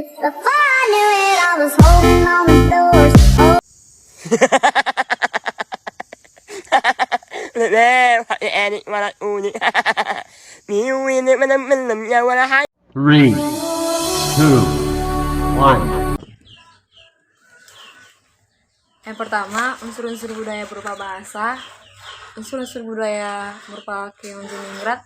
Before I knew it, I was holding on the doors. لا يعني ولا أوني ميوين من يا ولا حاجة. 3, 2, 1. Yang pertama, unsur-unsur budaya berupa bahasa. Unsur-unsur budaya merupakan Kionjeningrat.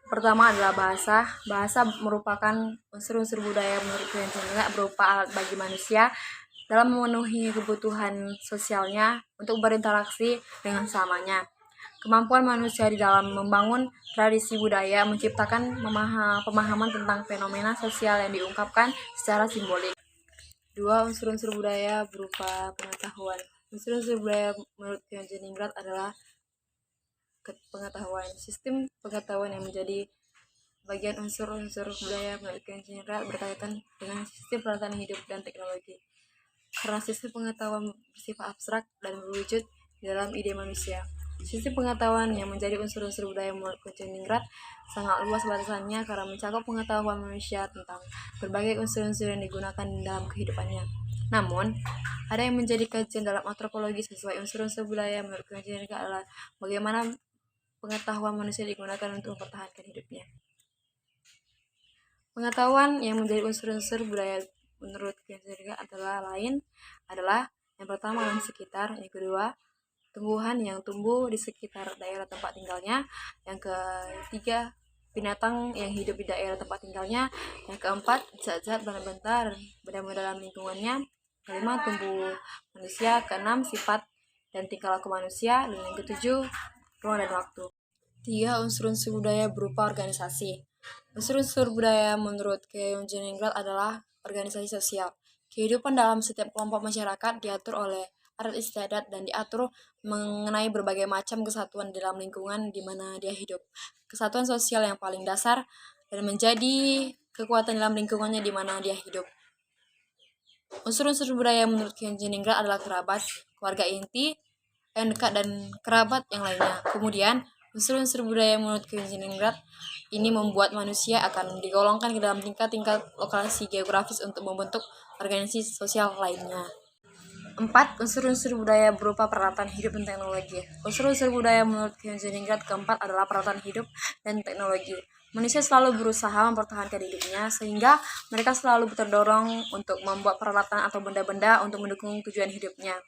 Pertama adalah bahasa. Bahasa merupakan unsur-unsur budaya menurut Kionjeningrat berupa alat bagi manusia dalam memenuhi kebutuhan sosialnya untuk berinteraksi dengan sesamanya. Kemampuan manusia di dalam membangun tradisi budaya menciptakan pemahaman tentang fenomena sosial yang diungkapkan secara simbolik. 2. Unsur-unsur budaya berupa pengetahuan. Unsur-unsur budaya menurut Kionjeningrat adalah pengetahuan. Sistem pengetahuan yang menjadi bagian unsur-unsur budaya menurut Kionjeningrat berkaitan dengan sistem peralatan hidup dan teknologi. Karena sistem pengetahuan bersifat abstrak dan berwujud di dalam ide manusia. Sistem pengetahuan yang menjadi unsur-unsur budaya menurut Kionjeningrat sangat luas batasannya karena mencakup pengetahuan manusia tentang berbagai unsur-unsur yang digunakan dalam kehidupannya. Namun, ada yang menjadi kajian dalam antropologi sesuai unsur-unsur budaya menurut Kionjeningrat adalah bagaimana pengetahuan manusia digunakan untuk mempertahankan hidupnya. Pengetahuan yang menjadi unsur-unsur budaya menurut Kionjeningrat adalah yang pertama alam sekitar, yang kedua tumbuhan yang tumbuh di sekitar daerah tempat tinggalnya, yang ketiga binatang yang hidup di daerah tempat tinggalnya, yang keempat zat-zat benda-benda dalam lingkungannya, kelima tumbuh manusia, keenam sifat dan tingkah laku manusia, dan yang ketujuh ruang dan waktu. 3. Unsur-unsur budaya berupa organisasi. Unsur-unsur budaya menurut Kionjeningrat adalah organisasi sosial. Kehidupan dalam setiap kelompok masyarakat diatur oleh adat istiadat dan diatur mengenai berbagai macam kesatuan dalam lingkungan di mana dia hidup. Kesatuan sosial yang paling dasar dan menjadi kekuatan dalam lingkungannya di mana dia hidup. Unsur-unsur budaya menurut Kionjeningrat adalah kerabat, keluarga inti, yang dekat dan kerabat yang lainnya. Kemudian, unsur-unsur budaya menurut Kionjeningrat ini membuat manusia akan digolongkan ke dalam tingkat-tingkat lokasi geografis untuk membentuk organisasi sosial lainnya. 4. Unsur-unsur budaya berupa peralatan hidup dan teknologi. Unsur-unsur budaya menurut Kionjeningrat keempat adalah peralatan hidup dan teknologi. Manusia selalu berusaha mempertahankan hidupnya sehingga mereka selalu terdorong untuk membuat peralatan atau benda-benda untuk mendukung tujuan hidupnya.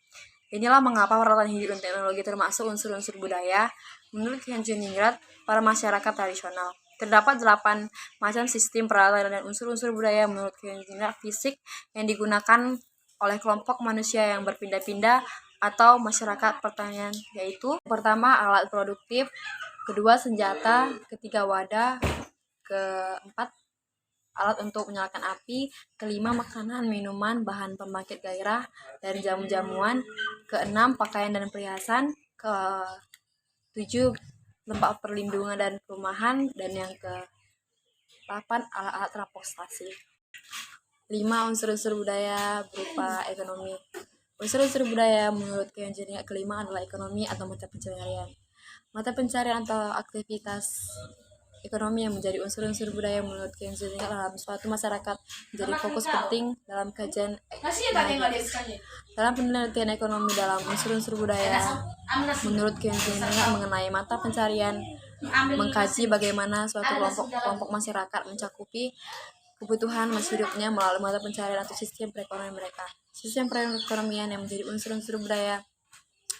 Inilah mengapa peralatan hidup dan teknologi termasuk unsur-unsur budaya menurut Kionjeningrat para masyarakat tradisional. Terdapat 8 macam sistem peralatan dan unsur-unsur budaya menurut Kionjeningrat fisik yang digunakan oleh kelompok manusia yang berpindah-pindah atau masyarakat pertanian, yaitu pertama alat produktif, kedua senjata, ketiga wadah, keempat alat untuk menyalakan api, kelima makanan, minuman, bahan pembangkit gairah, dan jamu-jamuan, keenam pakaian dan perhiasan, ketujuh tempat perlindungan dan perumahan, dan yang ke-8 alat-alat transportasi. 5. Unsur-unsur budaya berupa ekonomi. Unsur-unsur budaya menurut Kionjeningrat kelima adalah ekonomi atau mata pencarian. Mata pencarian atau aktivitas ekonomi yang menjadi unsur-unsur budaya menurut Kionjeningrat dalam suatu masyarakat menjadi fokus penting dalam kajian dalam penelitian ekonomi dalam unsur-unsur budaya menurut Kionjeningrat mengenai mata pencarian mengkaji bagaimana suatu kelompok masyarakat mencakupi kebutuhan masa hidupnya melalui mata pencarian atau sistem perekonomian mereka. Sistem perekonomian yang menjadi unsur-unsur budaya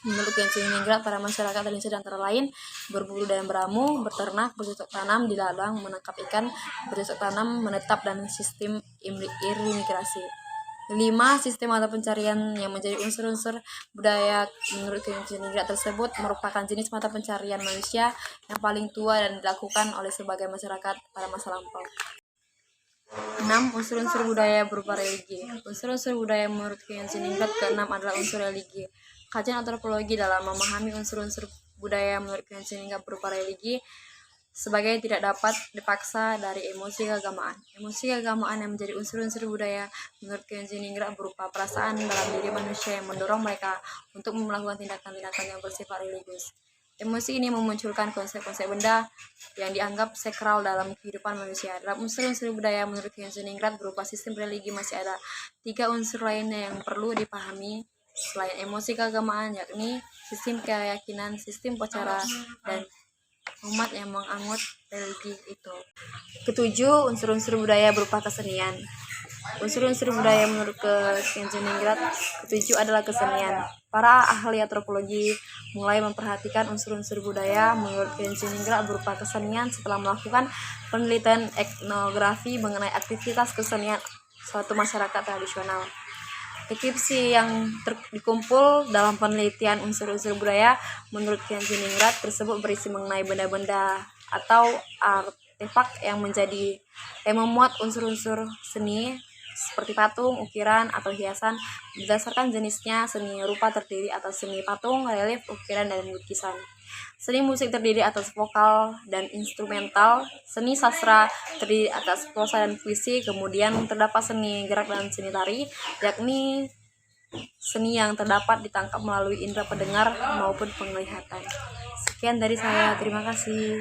menurut Kionjeningrat para masyarakat Indonesia antara lain berburu dan beramu, berternak, bercocok tanam di ladang, menangkap ikan, bercocok tanam, menetap, dan sistem imigrasi. 5. Sistem mata pencarian yang menjadi unsur-unsur budaya menurut Kionjeningrat tersebut merupakan jenis mata pencarian manusia yang paling tua dan dilakukan oleh sebagian masyarakat pada masa lampau. 6. Unsur-unsur budaya berupa religi. Unsur-unsur budaya menurut Kionjeningrat ke-6 adalah unsur religi. Kajian antropologi dalam memahami unsur-unsur budaya menurut Kionjeningrat berupa religi sebagai tidak dapat dipaksa dari emosi keagamaan. Emosi keagamaan yang menjadi unsur-unsur budaya menurut Kionjeningrat berupa perasaan dalam diri manusia yang mendorong mereka untuk melakukan tindakan-tindakan yang bersifat religius. Emosi ini memunculkan konsep-konsep benda yang dianggap sakral dalam kehidupan manusia. Dalam unsur-unsur budaya menurut Kensington berupa sistem religi masih ada 3 unsur lainnya yang perlu dipahami selain emosi keagamaan, yakni sistem keyakinan, sistem upacara, dan umat yang menganut religi itu. Ketujuh, unsur-unsur budaya berupa kesenian. Unsur-unsur budaya menurut Kensington ketujuh adalah kesenian. Para ahli antropologi mulai memperhatikan unsur-unsur budaya menurut Kensington berupa kesenian setelah melakukan penelitian etnografi mengenai aktivitas kesenian suatu masyarakat tradisional. Deskripsi yang dikumpul dalam penelitian unsur-unsur budaya menurut Kensington tersebut berisi mengenai benda-benda atau artefak yang memuat unsur-unsur seni seperti patung, ukiran, atau hiasan. Berdasarkan jenisnya, seni rupa terdiri atas seni patung, relief, ukiran, dan lukisan. Seni musik terdiri atas vokal dan instrumental. Seni sastra terdiri atas prosa dan puisi. Kemudian terdapat seni gerak dan seni tari, yakni seni yang terdapat ditangkap melalui indera pendengar maupun penglihatan. Sekian dari saya, terima kasih.